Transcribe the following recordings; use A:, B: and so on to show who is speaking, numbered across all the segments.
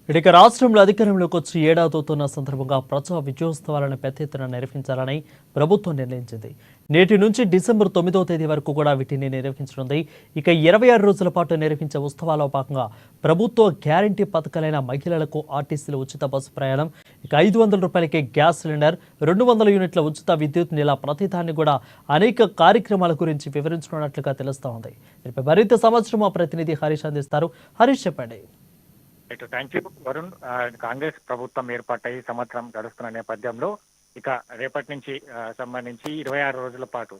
A: ఇక రాష్ట్రంలో అధికారంలోకి వచ్చి ఏడాదవుతున్న సందర్భంగా ప్రజా విజయోత్సవాలను పెద్ద ఎత్తున నిర్వహించాలని ప్రభుత్వం నిర్ణయించింది. నేటి నుంచి డిసెంబర్ 9వ తేదీ వరకు కూడా వీటిని నిర్వహించనుంది. ఇక 26 రోజుల పాటు నిర్వహించే ఉత్సవాల్లో భాగంగా ప్రభుత్వ గ్యారంటీ పథకాలైన మహిళలకు ఆర్టీసీలో ఉచిత బస్సు ప్రయాణం, ఇక 500 రూపాయలకే గ్యాస్ సిలిండర్, 200 యూనిట్ల ఉచిత విద్యుత్ ఇలా ప్రతిదాన్ని కూడా అనేక కార్యక్రమాల గురించి వివరించనున్నట్లుగా తెలుస్తోంది. దీనిపై మరింత సమాచారం మా ప్రతినిధి హరీష్ అందిస్తారు. హరీష్, చెప్పండి.
B: Thank you Varun. కాంగ్రెస్ ప్రభుత్వం ఏర్పాటై సంవత్సరం గడుస్తున్న నేపథ్యంలో ఇక రేపటి నుంచి సంబంధించి 26 రోజుల పాటు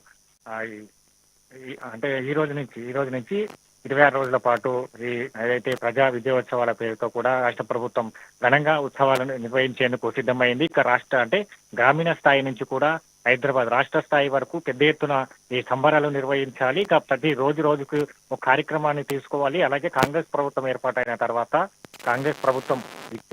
B: అంటే ఈ రోజు నుంచి 26 రోజుల పాటు ఈ ఏదైతే ప్రజా విజయోత్సవాల పేరుతో కూడా రాష్ట్ర ప్రభుత్వం ఘనంగా ఉత్సవాలను నిర్వహించేందుకు సిద్ధమైంది. ఇక అంటే గ్రామీణ స్థాయి నుంచి కూడా హైదరాబాద్ రాష్ట్ర స్థాయి వరకు పెద్ద ఎత్తున ఈ సంబరాలు నిర్వహించాలి. ఇక ప్రతి రోజుకు ఒక కార్యక్రమాన్ని తీసుకోవాలి. అలాగే కాంగ్రెస్ ప్రభుత్వం ఏర్పాటైన తర్వాత కాంగ్రెస్ ప్రభుత్వం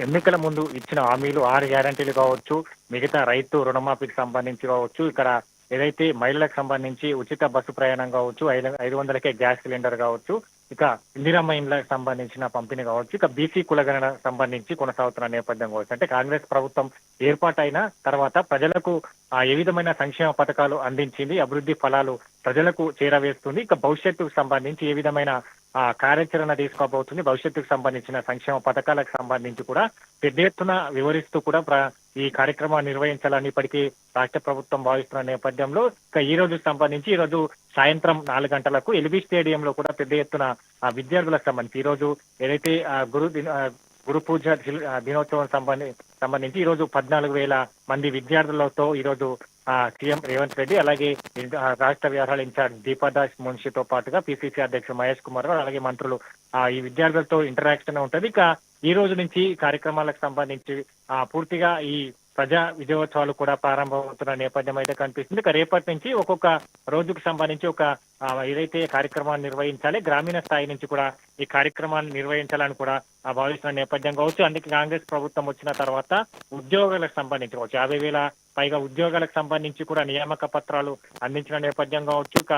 B: ఎన్నికల ముందు ఇచ్చిన హామీలు 6 గ్యారంటీలు కావచ్చు, మిగతా రైతు రుణమాఫీకి సంబంధించి కావచ్చు, ఇక్కడ ఏదైతే మహిళలకు సంబంధించి ఉచిత బస్సు ప్రయాణం కావచ్చు, 500కే గ్యాస్ సిలిండర్ కావచ్చు, ఇక ఇందిరమ్మ ఇండ్లకు సంబంధించిన పంపిణీ కావచ్చు, ఇక బీసీ కులగణన సంబంధించి కొనసాగుతున్న నేపథ్యం కావచ్చు. అంటే కాంగ్రెస్ ప్రభుత్వం ఏర్పాటైన తర్వాత ప్రజలకు ఏ విధమైన సంక్షేమ పథకాలు అందించింది, అభివృద్ధి ఫలాలు ప్రజలకు చేరవేస్తుంది, ఇక భవిష్యత్తుకు సంబంధించి ఏ విధమైన కార్యాచరణ తీసుకోబోతుంది, భవిష్యత్తుకు సంబంధించిన సంక్షేమ పథకాలకు సంబంధించి కూడా పెద్ద ఎత్తున వివరిస్తూ కూడా ఈ కార్యక్రమాన్ని నిర్వహించాలని ఇప్పటికీ రాష్ట్ర ప్రభుత్వం భావిస్తున్న నేపథ్యంలో ఇక ఈ రోజు సంబంధించి ఈ రోజు సాయంత్రం 4 గంటలకు ఎల్బీ స్టేడియంలో కూడా పెద్ద ఎత్తున విద్యార్థులకు సంబంధించి ఈ రోజు ఏదైతే గురు పూజ దినోత్సవం సంబంధించి ఈ రోజు 14,000 మంది విద్యార్థులతో ఈ రోజు సీఎం రేవంత్ రెడ్డి, అలాగే రాష్ట్ర వ్యవహారాల ఇన్ఛార్జ్ దీపాదాస్ మున్షితో పాటుగా పిసిసి అధ్యక్షుడు మహేష్ కుమార్, అలాగే మంత్రులు ఈ విద్యార్థులతో ఇంటరాక్షన్ ఉంటుంది. ఇక ఈ రోజు నుంచి కార్యక్రమాలకు సంబంధించి పూర్తిగా ఈ ప్రజా విజయోత్సవాలు కూడా ప్రారంభమవుతున్న నేపథ్యం అయితే కనిపిస్తుంది. ఇక రేపటి నుంచి ఒక్కొక్క రోజుకు సంబంధించి ఒక ఏదైతే కార్యక్రమాన్ని నిర్వహించాలి, గ్రామీణ స్థాయి నుంచి కూడా ఈ కార్యక్రమాన్ని నిర్వహించాలని కూడా భావిస్తున్న నేపథ్యం కావచ్చు. అందుకే కాంగ్రెస్ ప్రభుత్వం వచ్చిన తర్వాత ఉద్యోగాలకు సంబంధించి కావచ్చు 50,000 పైగా ఉద్యోగాలకు సంబంధించి కూడా నియామక పత్రాలు అందించిన నేపథ్యం కావచ్చు, ఇక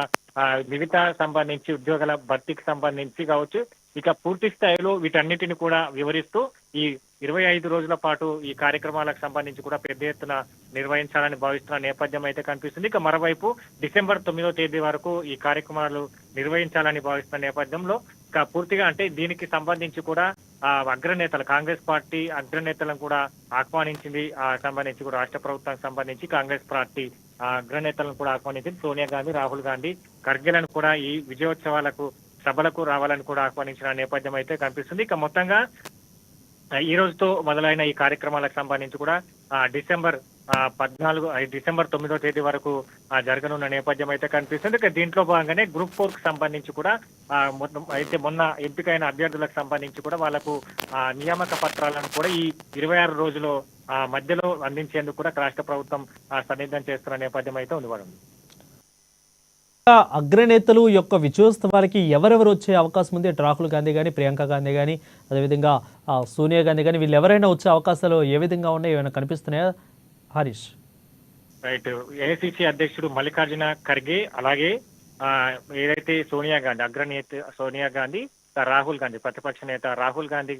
B: మిగతా సంబంధించి ఉద్యోగాల భర్తీకి సంబంధించి కావచ్చు, ఇక పూర్తి స్థాయిలో వీటన్నిటిని కూడా వివరిస్తూ ఈ 25 రోజుల పాటు ఈ కార్యక్రమాలకు సంబంధించి కూడా పెద్ద ఎత్తున నిర్వహించాలని భావిస్తున్న నేపథ్యం అయితే కనిపిస్తుంది. ఇక మరోవైపు డిసెంబర్ 9వ తేదీ వరకు ఈ కార్యక్రమాలు నిర్వహించాలని భావిస్తున్న నేపథ్యంలో ఇక పూర్తిగా అంటే దీనికి సంబంధించి కూడా అగ్రనేతలు కాంగ్రెస్ పార్టీ అగ్రనేతలను కూడా ఆహ్వానించింది. సంబంధించి కూడా రాష్ట్ర ప్రభుత్వానికి సంబంధించి కాంగ్రెస్ పార్టీ అగ్రనేతలను కూడా ఆహ్వానించింది. సోనియా గాంధీ, రాహుల్ గాంధీ, ఖర్గేలను కూడా ఈ విజయోత్సవాలకు సభలకు రావాలని కూడా ఆహ్వానించిన నేపథ్యం అయితే కనిపిస్తుంది. ఇక మొత్తంగా ఈ రోజుతో మొదలైన ఈ కార్యక్రమాలకు సంబంధించి కూడా డిసెంబర్ 9వ తేదీ వరకు జరగనున్న నేపథ్యం అయితే కనిపిస్తుంది. ఇక దీంట్లో భాగంగానే గ్రూప్ 4 కు సంబంధించి కూడా అయితే మొన్న ఎంపికైన అభ్యర్థులకు సంబంధించి కూడా వాళ్లకు నియామక పత్రాలను కూడా ఈ 26 రోజుల మధ్యలో అందించేందుకు కూడా రాష్ట్ర ప్రభుత్వం సన్నిధం చేస్తున్న నేపథ్యం అయితే ఉంది.
A: అగ్రనేతలు యొక్క విజయోత్సవాలకి ఎవరెవరు వచ్చే అవకాశం ఉంది? రాహుల్ గాంధీ కానీ, ప్రియాంక గాంధీ కానీ, అదేవిధంగా సోనియా గాంధీ కానీ, వీళ్ళు ఎవరైనా వచ్చే అవకాశాలు ఏ విధంగా ఉన్నాయి, ఏమైనా కనిపిస్తున్నాయా హరీష్?
B: రైట్. ఏఐసిసి అధ్యక్షుడు మల్లికార్జున ఖర్గే, అలాగే ఏదైతే సోనియా గాంధీ అగ్రనేత సోనియా గాంధీ, రాహుల్ గాంధీ ప్రతిపక్ష నేత రాహుల్ గాంధీ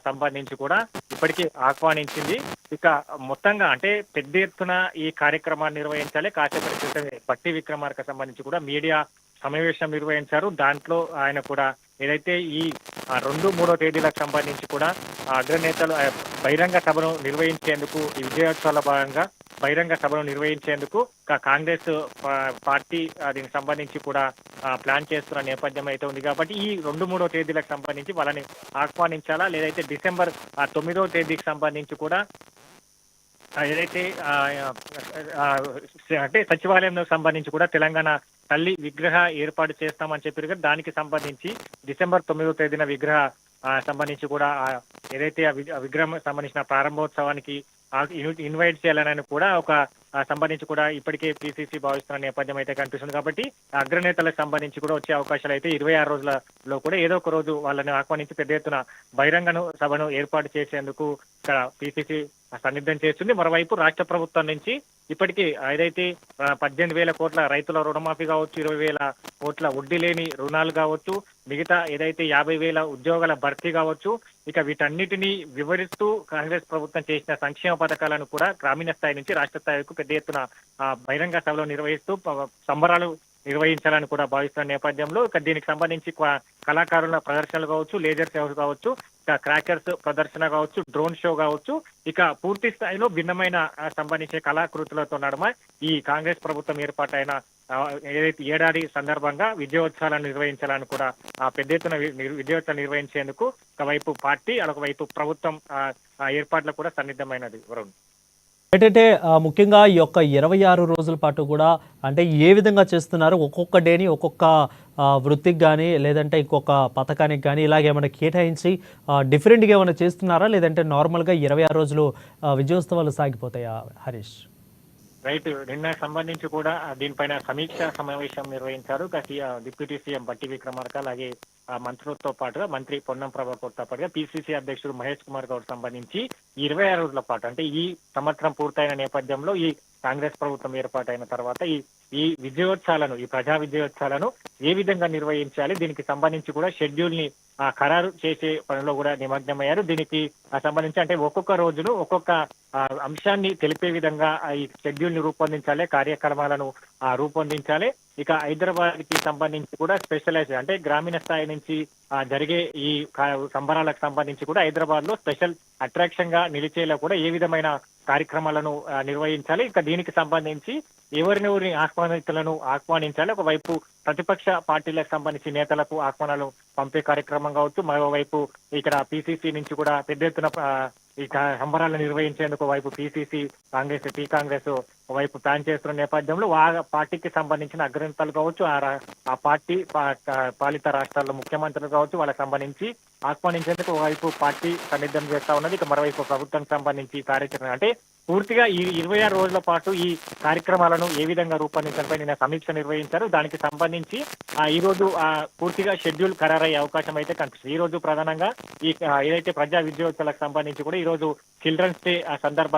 B: సంబంధించి కూడా ఇప్పటికీ ఆహ్వానించింది. ఇక మొత్తంగా అంటే పెద్ద ఎత్తున ఈ కార్యక్రమాన్ని నిర్వహించాలి. కాసేపటి క్రితమే పట్టి విక్రమార్క సంబంధించి కూడా మీడియా సమావేశం నిర్వహించారు. దాంట్లో ఆయన కూడా ఏదైతే ఈ 2-3 తేదీలకు సంబంధించి కూడా అగ్రనేతలు బహిరంగ సభను నిర్వహించేందుకు ఈ విజయోత్సవాల భాగంగా బహిరంగ సభను నిర్వహించేందుకు కాంగ్రెస్ పార్టీ దీనికి సంబంధించి కూడా ప్లాన్ చేస్తున్న నేపథ్యం అయితే ఉంది. కాబట్టి ఈ 2-3 తేదీలకు సంబంధించి వాళ్ళని ఆహ్వానించాలా, లేదైతే డిసెంబర్ 9వ తేదీకి సంబంధించి కూడా ఏదైతే అంటే సచివాలయం సంబంధించి కూడా తెలంగాణ తల్లి విగ్రహ ఏర్పాటు చేస్తామని చెప్పారు కదా, దానికి సంబంధించి డిసెంబర్ 9వ తేదీన విగ్రహ సంబంధించి కూడా ఏదైతే విగ్రహం సంబంధించిన ప్రారంభోత్సవానికి ఇన్వైట్ చేయాలని కూడా ఒక సంబంధించి కూడా ఇప్పటికే పిసిసి భావిస్తున్న నేపథ్యం అయితే కనిపిస్తుంది. కాబట్టి అగ్రనేతలకు సంబంధించి కూడా వచ్చే అవకాశాలు అయితే 26 రోజులలో కూడా ఏదో ఒక రోజు వాళ్ళని ఆహ్వానించి పెద్ద ఎత్తున బహిరంగ సభను ఏర్పాటు చేసేందుకు ఇక్కడ పిసిసి సన్నిధం చేస్తుంది. మరోవైపు రాష్ట్ర ప్రభుత్వం నుంచి ఇప్పటికీ ఏదైతే 18,000 కోట్ల రైతుల రుణమాఫీ కావచ్చు, 20,000 కోట్ల వడ్డీ లేని రుణాలు కావచ్చు, మిగతా ఏదైతే 50,000 ఉద్యోగాల భర్తీ కావచ్చు, ఇక వీటన్నిటిని వివరిస్తూ కాంగ్రెస్ ప్రభుత్వం చేసిన సంక్షేమ పథకాలను కూడా గ్రామీణ స్థాయి నుంచి రాష్ట్ర స్థాయికు పెద్ద ఎత్తున బహిరంగ సభలో నిర్వహిస్తూ సంబరాలు నిర్వహించాలని కూడా భావిస్తున్న నేపథ్యంలో ఇక దీనికి సంబంధించి కళాకారుల ప్రదర్శనలు కావచ్చు, లేజర్ షోస్ కావచ్చు, ఇక క్రాకర్స్ ప్రదర్శన కావచ్చు, డ్రోన్ షో కావచ్చు, ఇక పూర్తి స్థాయిలో భిన్నమైన సంబంధించిన కళాకృతులతో నడుమ ఈ కాంగ్రెస్ ప్రభుత్వం ఏర్పాటైన ఏదైతే ఏడాది సందర్భంగా విజయోత్సవాలను నిర్వహించాలని కూడా పెద్ద ఎత్తున విజయోత్సవాలు నిర్వహించేందుకు ఒకవైపు పార్టీ ఒకవైపు ప్రభుత్వం ఏర్పాట్లు కూడా సన్నిద్ధమైనది. వరుణ్,
A: ఏంటంటే ముఖ్యంగా ఈ యొక్క 26 రోజుల పాటు కూడా అంటే ఏ విధంగా చేస్తున్నారు? ఒక్కొక్క డేని ఒక్కొక్క వృత్తికి కానీ లేదంటే ఇంకొక పథకానికి కానీ ఇలాగ ఏమైనా కేటాయించి డిఫరెంట్గా ఏమైనా చేస్తున్నారా? లేదంటే నార్మల్గా 26 రోజులు విజయోత్సవాలు సాగిపోతాయా హరీష్?
B: రైట్. నిన్న సంబంధించి కూడా దీనిపైన సమీక్ష సమావేశం నిర్వహించారు. డిప్యూటీ సీఎం బట్టి విక్రమార్క, అలాగే మంత్రులతో పాటుగా మంత్రి పొన్నం ప్రభాకర్తో పాటుగా పిసిసి అధ్యక్షుడు మహేష్ కుమార్ గౌడ్ సంబంధించి 26 రోజుల పాటు అంటే ఈ సంవత్సరం పూర్తయిన నేపథ్యంలో ఈ కాంగ్రెస్ ప్రభుత్వం ఏర్పాటైన తర్వాత ఈ విజయోత్సవాలను, ఈ ప్రజా విజయోత్సవాలను ఏ విధంగా నిర్వహించాలి, దీనికి సంబంధించి కూడా షెడ్యూల్ ని ఖరారు చేసే పనిలో కూడా నిమగ్నమయ్యారు. దీనికి సంబంధించి అంటే ఒక్కొక్క రోజును ఒక్కొక్క అంశాన్ని తెలిపే విధంగా ఈ షెడ్యూల్ ని రూపొందించాలి, కార్యక్రమాలను రూపొందించాలి. ఇక హైదరాబాద్ కి సంబంధించి కూడా స్పెషలైజ్ అంటే గ్రామీణ స్థాయి నుంచి జరిగే ఈ సంబరాలకు సంబంధించి కూడా హైదరాబాద్ లో స్పెషల్ అట్రాక్షన్ గా నిలిచేలా కూడా ఏ విధమైన కార్యక్రమాలను నిర్వహించాలి. ఇక దీనికి సంబంధించి ఎవరినెవరిని ఆహ్వానించాలి. ఒకవైపు ప్రతిపక్ష పార్టీలకు సంబంధించి నేతలకు ఆహ్వానాలు పంపే కార్యక్రమం కావచ్చు, మరోవైపు ఇక్కడ పిసిసి నుంచి కూడా పెద్ద ఎత్తున ఈ సంబరాలను నిర్వహించేందుకు వైపు పిసిసి కాంగ్రెస్ వైపు ప్లాన్ చేస్తున్న నేపథ్యంలో ఆ పార్టీకి సంబంధించిన అగ్రనేతలు కావచ్చు, ఆ పార్టీ పాలిత రాష్ట్రాల్లో ముఖ్యమంత్రులు కావచ్చు, వాళ్ళకి సంబంధించి ఆహ్వానించేందుకు ఒకవైపు పార్టీ సన్నిద్ధం చేస్తా ఉన్నది. ఇక మరోవైపు ప్రభుత్వానికి సంబంధించి కార్యాచరణ అంటే పూర్తిగా ఈ 26 రోజుల పాటు ఈ కార్యక్రమాలను ఏ విధంగా రూపొందించడంపై నిన్న సమీక్ష నిర్వహించారు. దానికి సంబంధించి ఈ రోజు పూర్తిగా షెడ్యూల్ ఖరారయ్యే అవకాశం అయితే కనిపిస్తుంది. ఈ రోజు ప్రధానంగా ఈ ఏదైతే ప్రజా విజయోత్సవాలకు సంబంధించి కూడా ఈ రోజు చిల్డ్రన్స్ డే సందర్భంగా